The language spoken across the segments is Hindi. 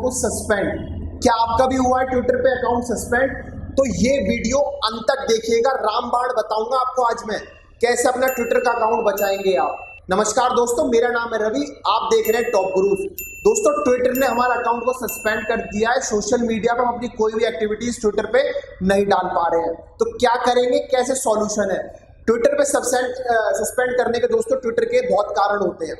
को सस्पेंड। क्या आपका भी हुआ है ट्विटर पे अकाउंट सस्पेंड? तो ये वीडियो अंत तक देखिएगा, रामबाण बताऊंगा आपको आज मैं कैसे अपना ट्विटर का अकाउंट बचाएंगे आप। नमस्कार दोस्तों, मेरा नाम है रवि, आप देख रहे हैं टॉप गुरुज। दोस्तों, ट्विटर ने हमारा अकाउंट को सस्पेंड कर दिया है। सोशल मीडिया पर हम अपनी कोई भी एक्टिविटीज ट्विटर पे नहीं डाल पा रहे हैं, तो क्या करेंगे, कैसे सॉल्यूशन है? ट्विटर पे सस्पेंड करने के दोस्तों ट्विटर के बहुत कारण होते हैं।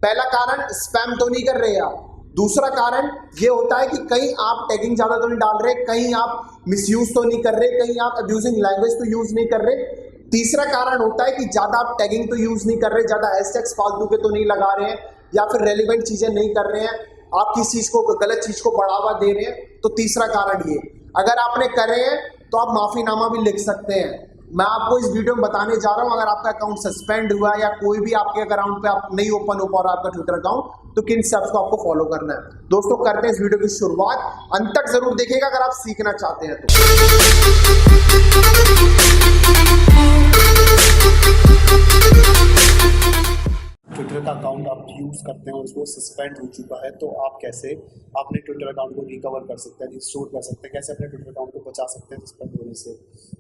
पहला कारण, स्पैम तो नहीं कर रहे आप। दूसरा कारण ये होता है कि कहीं आप टैगिंग ज्यादा तो नहीं डाल रहे, कहीं आप मिसयूज तो नहीं कर रहे, कहीं आप अब्यूजिंग लैंग्वेज तो यूज नहीं कर रहे। तीसरा कारण होता है कि ज्यादा आप टैगिंग तो यूज नहीं कर रहे, ज्यादा हैशटैग्स फालतू के तो नहीं लगा रहे हैं, या फिर रेलिवेंट चीजें नहीं कर रहे हैं, आप किसी चीज को, गलत चीज को बढ़ावा दे रहे हैं। तो तीसरा कारण ये, अगर आपने करे हैं तो आप माफीनामा भी लिख सकते हैं। मैं आपको इस वीडियो में बताने जा रहा हूं, अगर आपका अकाउंट सस्पेंड हुआ या कोई भी आपके अकाउंट पे आप नहीं ओपन हो पा रहा आपका ट्विटर अकाउंट, तो किन स्टेप्स को आपको फॉलो करना है। दोस्तों, करते हैं इस वीडियो की शुरुआत, अंत तक जरूर देखिएगा अगर आप सीखना चाहते हैं तो। ट्विटर का अकाउंट आप यूज करते हैं और उसको सस्पेंड हो चुका है, तो आप कैसे अपने ट्विटर अकाउंट को रिकवर कर सकते हैं, रिस्टोर कर सकते हैं, कैसे अपने ट्विटर अकाउंट को बचा सकते हैं सस्पेंड होने से।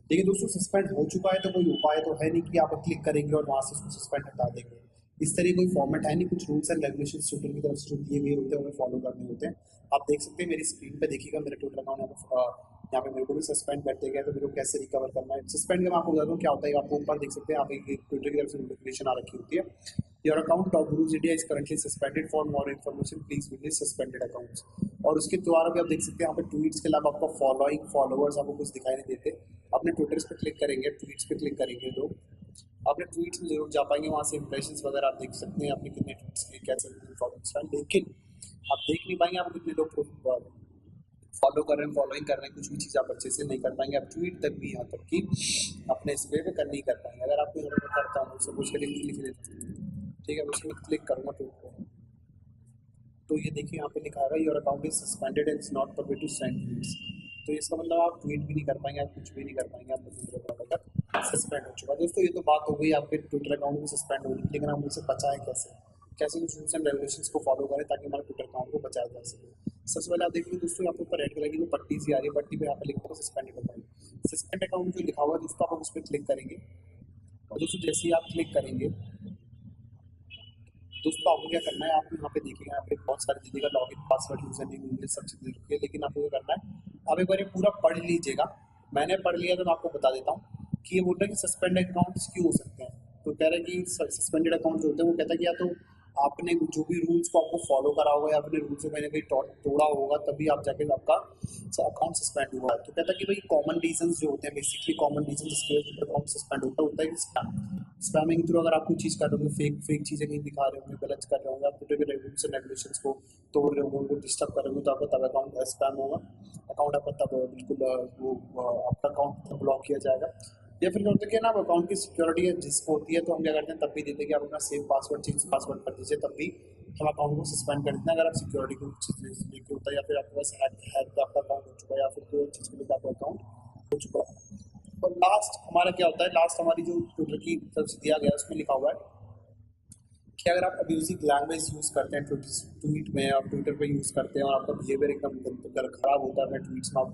देखिए दोस्तों, सस्पेंड हो चुका है तो कोई उपाय तो है नहीं कि आप क्लिक करेंगे और वहां से उसको सस्पेंड हटा देंगे। इस तरह कोई फॉर्मेट है नहीं, कुछ रूल्स एंड रेगुलेशंस ट्विटर की तरफ से जो दिए हुए होते हैं उन्हें फॉलो करने होते हैं। आप देख सकते हैं मेरी स्क्रीन पे, देखिएगा मेरा ट्विटर अकाउंट यहाँ पे मेरे को भी सस्पेंड कर दिया गया, तो मेरे को कैसे रिकवर करना है। सस्पेंड का मैं आपको बता दूँ क्या होता है, आपको ऊपर देख सकते हैं, आप एक ट्विटर की तरफ से नोटिफिकेशन आ रखी होती है, your account top gurus India is currently suspended, for more information please visit suspended accounts. और उसके द्वारा भी आप देख सकते हैं यहाँ पे ट्वीट्स के अलावा आपको फॉलोइंग, फॉलोअर्स आपको कुछ दिखाई नहीं देते। अपने ट्विटर्स पे क्लिक करेंगे, ट्वीट्स पे क्लिक करेंगे तो अपने ट्वीट्स में जरूर जा पाएंगे, वहाँ से इंप्रेशंस वगैरह आप देख सकते हैं, आपने कितने ट्वीट्स किए, कैसे फॉलोअर्स। लेकिन आप देख नहीं पाएंगे आप कितने लोग फॉलो कर रहे हैं, फॉलोइंग कर रहे हैं, कुछ भी चीज़ आप अच्छे से नहीं कर पाएंगे। आप ट्वीट तक भी यहाँ तक कि अपने इस पे कर नहीं कर पाएंगे। अगर आपको यहाँ पर करता हूँ सब कुछ लिख लेते हैं, ठीक है, उसमें क्लिक करूँगा तो ये देखिए यहाँ पे लिखा है your account is suspended and is not permitted to send tweets. तो इसका मतलब आप ट्वीट भी नहीं कर पाएंगे, आप कुछ भी नहीं कर पाएंगे, आपका ट्विटर अकाउंट तक सस्पेंड हो चुका है। दोस्तों, ये तो बात हो गई आपके ट्विटर अकाउंट में सस्पेंड होने की, लेकिन हम उसे बचाएं कैसे, कैसे उस रूल्स एंड रेगुलेशंस को फॉलो करें ताकि हमारे ट्विटर अकाउंट को बचाया जा सके। सबसे पहले आप देखिए दोस्तों, यहाँ पे ऊपर रेड कलर की जो पट्टी सी आ रही है, पट्टी पे यहाँ पे लिखा हुआ सस्पेंडेड अकाउंट। सस्पेंड अकाउंट जो लिखा हुआ है दोस्तों, आप उस पर क्लिक करेंगे और दोस्तों जैसे ही आप क्लिक करेंगे दोस्तों, आपको क्या करना है, आप यहाँ पे देखिएगा, यहाँ पे बहुत सारे दीजिएगा login, password, user name, email, सब चीज़ लिखिए। लेकिन आपको क्या करना है, आप एक बार पूरा पढ़ लीजिएगा। मैंने पढ़ लिया तो मैं आपको बता देता हूँ कि ये बोल रहा है कि सस्पेंडेड अकाउंट्स क्यों हो सकते हैं। तो कह रहा है कि सस्पेंडेड अकाउंट जो होते हैं वो कहता है कि या तो आपने जो भी रूल्स को आपको फॉलो करा होगा या अपने रूल्स को कहीं ना कहीं तोड़ा होगा, तभी आप जाके आपका अकाउंट सस्पेंड हुआ है। तो कहता है कि भाई कॉमन रीजंस जो होते हैं, बेसिकली कॉमन रीजन जिसके वजह से अकाउंट सस्पेंड होता है स्पैमिंग थ्रू। अगर आप कुछ चीज़ कर रहे होंगे, फेक चीज़ें कहीं दिखा रहे होंगे, गलत कर रहे होंगे, आप ट्विटर के रूल्स एंड रेगुलेशंस को तोड़ रहे होंगे, उनको डिस्टर्ब कर रहे होंगे, तो आपका तब अकाउंट स्पैम होगा, अकाउंट आपका तब बिल्कुल वो आपका अकाउंट ब्लॉक किया जाएगा। या फिर क्या होता है कि ना, अकाउंट की सिक्योरिटी जिसको होती है तो हम क्या करते हैं, तब भी देते हैं कि आप अपना सेव पासवर्ड, चेंज पासवर्ड कर दीजिए, तब भी हम अकाउंट को सस्पेंड कर देते हैं। अगर आप सिक्योरिटी को चीज़ लेके होता है या फिर आपके पास हैक आपका अकाउंट हो चुका है या फिर कोई चीज़ के लिए आपका अकाउंट हो चुका है। और लास्ट हमारा क्या होता है, लास्ट हमारी जो ट्विटर की तरफ से दिया गया उसमें लिखा हुआ है कि अगर आप अब्यूजिंग लैंग्वेज यूज़ करते हैं ट्वीट में, आप ट्विटर पे यूज़ करते हैं और आपका बिहेवियर एकदम खराब होता है, अपने ट्वीट्स में आप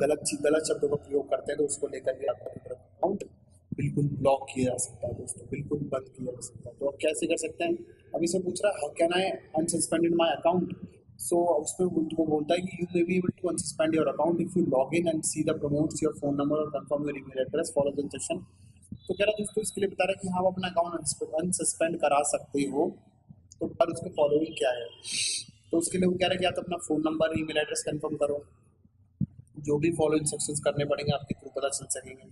गलत शब्दों का प्रयोग करते हैं, तो उसको लेकर के आपका ट्विटर अकाउंट बिल्कुल ब्लॉक किया जा सकता है दोस्तों, बिल्कुल बंद किया जा सकता है। तो आप कैसे कर सकते हैं, अभी से पूछ रहा है how can I unsuspended my account. सो उसमें वो बोलता है कि you may be able to unsuspend your account if you log in and see the prompts your phone number और confirm your email address, follow the instruction. तो कह रहा है दोस्तों, इसके लिए बता रहा है कि हाँ, आप अपना अकाउंट अनसस्पेंड करा सकते हो, तो पर उसके फॉलोइंग क्या है। तो उसके लिए वो कह रहा है कि आप अपना phone number, email address confirm करो, जो भी फॉलो इंस्ट्रक्शंस करने पड़ेंगे आपके थ्रू पता चल सकेंगे।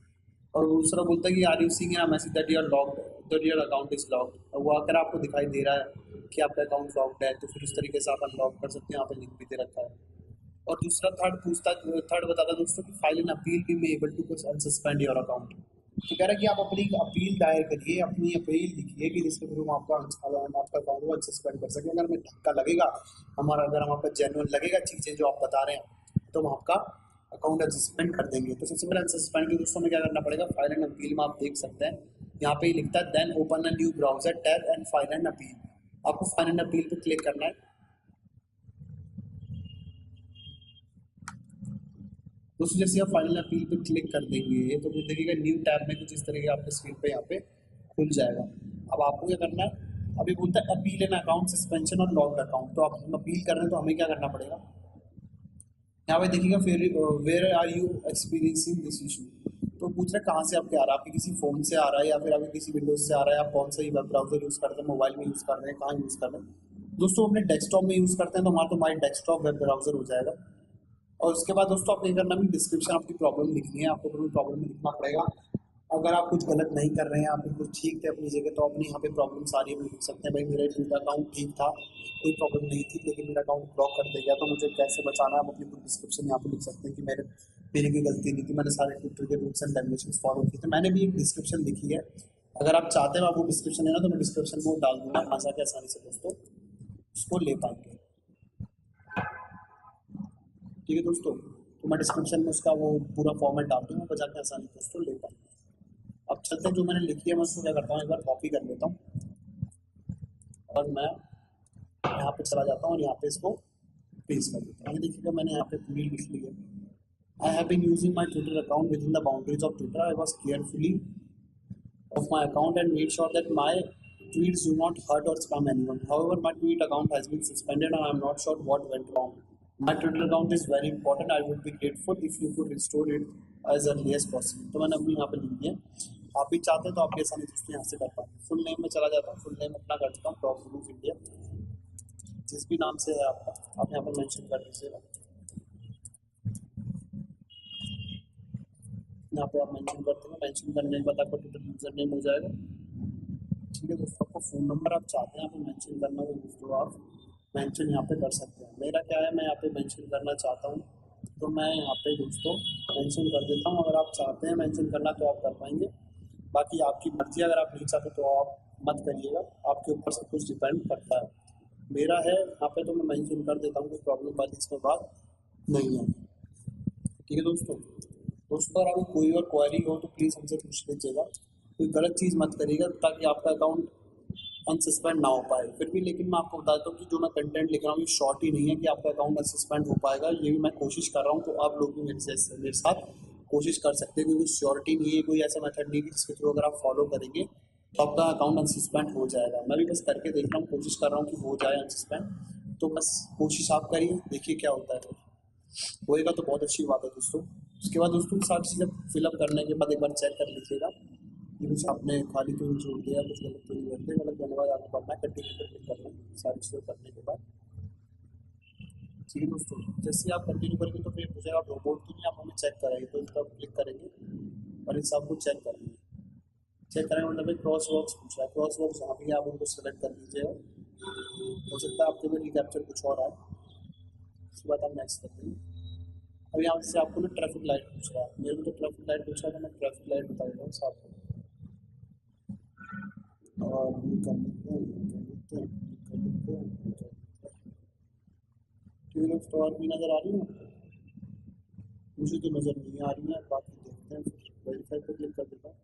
और दूसरा बोलता है कि are you seeing a message that your locked, that your account is locked. और वो अगर आपको दिखाई दे रहा है कि आपका अकाउंट लॉक्ड है, तो फिर उस तरीके से आप अनलॉक कर सकते हैं, यहाँ पे लिंक भी दे रखा है। और दूसरा थर्ड बताता है दोस्तों कि file an appeal be may able to unsuspend your account. तो कह रहा है कि आप अपनी अपील दायर करिए, अपनी अपील लिखिए कि जिसके थ्रू आपका अकाउंट को अनसस्पेंड कर सकें। अगर हमें धक्का लगेगा अगर हम आपका जेन्युइन लगेगा चीज़ें जो आप बता रहे हैं, तो हम आपका अकाउंट अनसस्पेंड कर देंगे। तो सबसे पहले अनसस्पेंड के दोस्तों में क्या करना पड़ेगा, फाइल एंड अपील में आप देख सकते हैं यहाँ पे लिखता है then open a new browser tab and file and appeal. आपको फाइल एंड अपील पे क्लिक करना है। दोस्तों जैसे आप फाइनल अपील पे क्लिक कर देंगे तो फिर देखिएगा न्यू टैब में कुछ इस तरह के आपके स्क्रीन पे यहाँ पे खुल जाएगा। अब आपको क्या करना है, अभी बोलता है अपील एन अकाउंट सस्पेंशन और लॉक्ड अकाउंट, तो आप हम अपील कर रहे हैं तो हमें क्या करना पड़ेगा, यहाँ पे देखिएगा फिर where are you experiencing this issue, तो पूछ रहे कहाँ से आपके आ रहा है, आपके किसी फ़ोन से आ रहा है या फिर आपके किसी विंडोज से आ रहा है, आप कौन सा ही वेब ब्राउजर यूज़ करते हैं, मोबाइल में यूज़ कर रहे हैं, कहाँ यूज़ कर रहे हैं। दोस्तों अपने डेस्कटॉप में यूज़ करते हैं तो हमारा तो हमारे डेस्कटॉप वेब ब्राउजर हो जाएगा। और उसके बाद दोस्तों आपको ये करना भी, डिस्क्रिप्शन आपकी प्रॉब्लम लिखनी है, आपको अपनी प्रॉब्लम लिखना पड़ेगा। अगर आप कुछ गलत नहीं कर रहे हैं, आप बिल्कुल ठीक थे अपनी जगह, तो अपने यहाँ पे प्रॉब्लम सारी आप लिख सकते हैं। भाई मेरा ट्विटर अकाउंट ठीक था, कोई प्रॉब्लम नहीं थी, लेकिन मेरा अकाउंट ब्लॉक कर दिया गया, तो मुझे कैसे बचाना है, आप अपनी पूरी डिस्क्रिप्शन यहाँ पे लिख सकते हैं कि मेरी कोई गलती नहीं थी, मैंने सारे ट्विटर के रूल्स एंड रेगुलेशंस फॉलो किए थे। मैंने भी एक डिस्क्रिप्शन लिखी है, अगर आप चाहते हैं आप वो डिस्क्रिप्शन लेना तो मैं डिस्क्रिप्शन में डाल दूंगा, वहाँ जाके आसानी से दोस्तों उसको ले पाएंगे। ठीक है दोस्तों, तो मैं डिस्क्रिप्शन में उसका वो पूरा फॉर्मेट डाल दूँगा, बचा के आसानी से दोस्तों ले पाएंगे। अब चलते हैं, जो मैंने लिखी है मैं उसको क्या करता हूँ, एक बार कॉपी कर लेता हूँ और मैं यहाँ पे चला जाता हूँ और यहाँ पे इसको पेस्ट कर देता हूँ। देखिएगा मैंने यहाँ पे पूरी लिख ली है। I have been using my Twitter account within the boundaries of Twitter, I was carefully of my account and made sure that my tweets do not hurt or spam anyone. However, my tweet account has been suspended and I am not sure what went wrong. My Twitter account is very important. I would be grateful if you could restore it as early as possible. तो मैंने अपनी यहाँ पे लिख दिया। आप भी चाहते हैं तो आप आसानी से यहाँ से कर पाएंगे। फुल नेम में चला जाता हूँ, फुल नेम अपना कर देता हूँ टॉप न्यूज़ इंडिया, जिस भी नाम से है आपका आप यहाँ पर मेंशन कर दीजिएगा। यहाँ पे आप मेंशन करते हैं, मेंशन करने के बाद आपका ट्विटर यूजर नेम हो जाएगा। ठीक है दोस्तों, आपका फ़ोन नंबर आप चाहते हैं यहाँ पे मेंशन करना तो दोस्तों आप मेंशन यहाँ पे कर सकते हैं। मेरा क्या है, मैं यहाँ पे मेंशन करना चाहता हूँ तो मैं यहाँ पे दोस्तों मेंशन कर देता हूँ। अगर आप चाहते हैं मेंशन करना तो आप कर पाएंगे, बाकी आपकी मर्जी। अगर आप नहीं चाहते तो आप मत करिएगा, आपके ऊपर सब कुछ डिपेंड करता है। मेरा है यहाँ पे तो मैं मेंशन कर देता हूँ, कोई प्रॉब्लम वाली इसमें बात नहीं है। ठीक है दोस्तों, अगर आपको कोई और क्वेरी हो तो प्लीज़ हमसे पूछ लीजिएगा, कोई गलत चीज़ मत करिएगा ताकि आपका अकाउंट अनसस्पेंड ना हो पाए। फिर भी लेकिन मैं आपको बताता हूँ कि जो मैं कंटेंट लिख रहा हूँ ये शॉर्ट ही नहीं है कि आपका अकाउंट अनसस्पेंड हो पाएगा, ये भी मैं कोशिश कर रहा हूँ। तो आप लोग भी मेरे साथ कोशिश कर सकते हैं, क्योंकि श्योरिटी नहीं है, कोई ऐसा मेथड नहीं है जिसके थ्रू अगर आप फॉलो करेंगे तो आपका अकाउंट अनसस्पेंड हो जाएगा। मैं भी बस करके देख रहा हूँ, कोशिश कर रहा हूँ कि हो जाए अनसस्पेंड, तो बस कोशिश आप करिए, देखिए क्या होता है। होएगा तो बहुत अच्छी बात है दोस्तों। उसके बाद दोस्तों सारी चीज़ें फिलअप करने के बाद एक बार चेक कर लीजिएगा कि कुछ आपने खाली तो नहीं छोड़ दिया, कुछ गलत तो नहीं कर दिया। गलत करने के बाद आपको करना है कंटिन्यू पर क्लिक करना है सारी चीज़ें करने के बाद। ठीक है दोस्तों, जैसे आप कंटिन्यू करेंगे तो फिर पूछेगा आप रोबोट की नहीं, आप हमें चेक करेंगे, तो इस पर क्लिक करेंगे और इन सबको चेक करेंगे। चेक करेंगे मतलब क्रॉस बॉक्स पूछ रहा है, क्रॉस बॉक्स जहाँ भी आप उनको सेलेक्ट कर लीजिएगा। हो सकता है आपके में रिकैप्चर कुछ और आए, उसके बाद आप नेक्स्ट कर देंगे। अब यहाँ से आपको ना ट्रैफिक लाइट पूछ रहा है, मेरे को तो ट्रैफिक लाइट पूछ रहा है, तो मैं ट्रैफिक लाइट बता देता हूँ आपको। और ठीक है दोस्तों, और भी नज़र आ रही है, मुझे तो नज़र नहीं आ रही है, बाकी देखते हैं। फिर वेरीफाई पर क्लिक कर देता हूँ,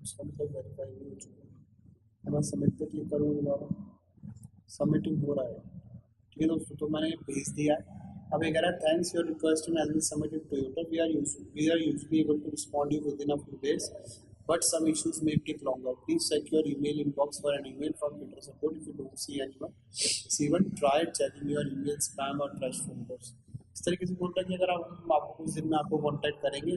उसका मतलब वेरीफाई नहीं हो चुका है। मैं सबमिट पर क्लिक करूँगा दोबारा, सबमिटिंग हो रहा है। ठीक है दोस्तों, तो मैंने भेज दिया है। अब ये कह रहा है thanks your request has been submitted to Toyota, we are usually able to respond you within a few days but some issues may take longer. Please check your email inbox for an email from Twitter support. If you don't see anyone, try checking your email spam or trash folders. इस तरीके से बोलता है कि अगर आपको कुछ दिन में आपको कॉन्टैक्ट करेंगे,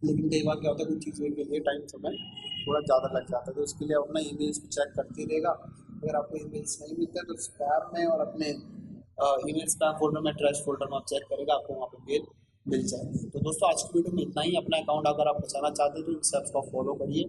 लेकिन कई बार क्या होता है कुछ चीज़ों के लिए टाइम समय थोड़ा ज़्यादा लग जाता है, तो उसके लिए अपना ईमेल्स को चेक करते रहेगा। अगर आपको ईमेल्स नहीं मिलते तो स्पैम में और अपने ईमेल स्पैम फोल्डर में ट्रैश फोल्डर में आप चेक करेगा, आपको वहाँ पे मेल मिल जाएगी। तो दोस्तों आज की वीडियो में इतना ही। अपना अकाउंट अगर आप बचाना चाहते हैं तो इन स्टेप्स को फॉलो करिए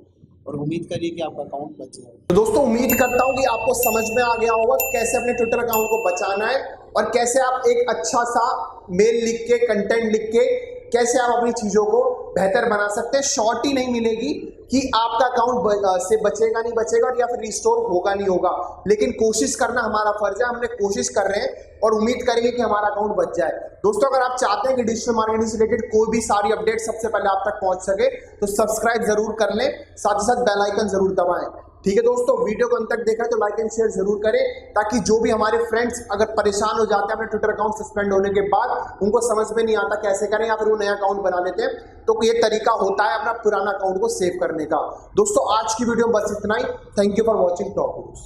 और उम्मीद करिए कि आपका अकाउंट बच जाए। तो दोस्तों उम्मीद करता हूं कि आपको समझ में आ गया होगा कैसे अपने ट्विटर अकाउंट को बचाना है और कैसे आप एक अच्छा सा मेल लिख के, कंटेंट लिख के कैसे आप अपनी चीजों को बेहतर बना सकते हैं। शॉर्ट ही नहीं मिलेगी कि आपका अकाउंट से बचेगा नहीं बचेगा या फिर रिस्टोर होगा नहीं होगा, लेकिन कोशिश करना हमारा फर्ज है। हमने कोशिश कर रहे हैं और उम्मीद करेंगे कि हमारा अकाउंट बच जाए। दोस्तों अगर आप चाहते हैं कि डिजिटल मार्केटिंग से रिलेटेड कोई भी सारी अपडेट सबसे पहले आप तक पहुंच सके तो सब्सक्राइब जरूर कर लें, साथ ही साथ बेल आइकन जरूर दबाएं। ठीक है दोस्तों, वीडियो को अंत तक देखा तो लाइक एंड शेयर जरूर करें, ताकि जो भी हमारे फ्रेंड्स अगर परेशान हो जाते हैं अपने ट्विटर अकाउंट सस्पेंड होने के बाद, उनको समझ में नहीं आता कैसे करें या फिर वो नया अकाउंट बना लेते हैं, तो ये तरीका होता है अपना पुराना अकाउंट को सेव करने का। दोस्तों आज की वीडियो में बस इतना ही। Thank you for watching top news.